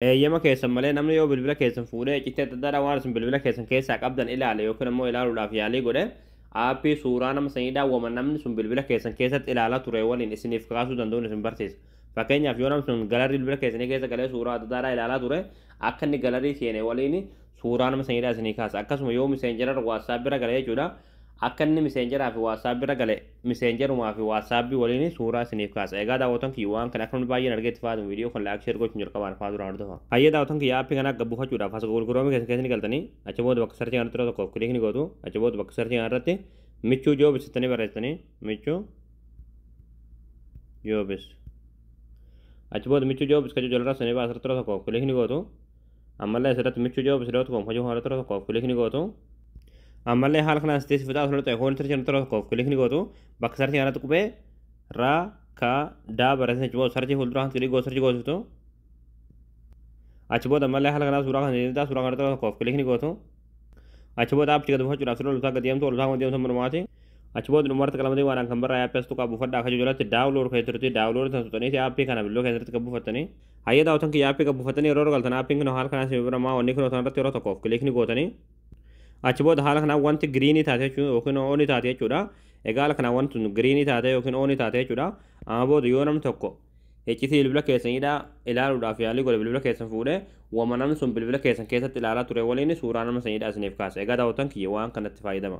eeyyama keessan malee namni yoo bilbila keessan fuudhee icciitii adda addaadhaan waan isin bilbila keessan keessaa qabdan ilaale yookiin immoo ilaaluudhaaf yaalii godhe aappii suuraa nama sanii daawwama namni sun bilbila keessan keessatti ilaalaa ture waliin isiniif kaasuu danda'uun isin barsiisa. Fakkeenyaaf yoo namni sun galarii bilbila keessanii keessa galee suuraa adda addaadhaan ilaalaa ture akka inni galarii seene waliin suuraa nama sanii isinii kaasa. Akkasuma yoo miseenjera waasaap bira galee jechuudha. Akka inni miseenjeraa fi waasaap bira gale miseenjerumaa fi waasaapbii waliin suuraa isiniif kaasa. Egaa daawwatan kiyya waan kana akka namni baay'een argeetti faatu viidiyoo kan laayik sheer gochuun jalqabaan faa duraan hordofa. Hayyee daawwatan kiyya aappii kana gabbuufachuudhaaf as gurguramu keessatti galtanii achi booda bakka sarchii kanatti tokkoof kilik ni gootu achi booda bakka sarchii kanarratti michuu joobis jettanii barreessanii michuu joobis achi booda michuu joobis kajuu jalirraa sanii baasirra tura tokkoof kilik ni gootu ammallee asirratti michuu joobis dha kajuu haala tura tokkoof kilik ni gootu. Ammallee haala kanaan sitti fitaa osoo ta'e hoon sarchii kanatti tokkoof kilik ni gootu bakka sarchii kanatti qubee raa ka daa barreessanii achi booda sarchii fuulduraa kan kilik sarchii goositu achi booda ammallee haala kanaa suuraa kanatti tokkoof kilik ni gootu achi booda aappii gadi buufachuudhaaf sirna lubtaa gadi deemtu manumaati achi booda dhumarratti qalamatee waan kan barraa aappii as tuqaa buufadhaa akka jalatti daawulood keessatti daawulood kan tutanii aappii kana bilbiloo keessatti kan buufatanii hayyee daawwatan kiyya aappii kan buufatanii yeroo galtan aappiin kun haala kanaan sibiira maa wanni kun irratti yeroo tokkoof kilik ni gootanii achi booda haala kanaan wanti giriinii taate jechuudha yookiin oonii taate jechuudha. Egaa haala kanaan wanti giriinii taate yookiin oonii taate jechuudha. Amma booda yoo namni tokko icciitii bilbila keessanidha ilaaluudhaaf yaalii godhe bilbila keessan fuudhee wama namni sun bilbila keessan keessatti ilaalaa ture waliin suuraa nama sanidha isiniif kaasa. Egaa daawwatan kiyya waan kanatti fayyadama.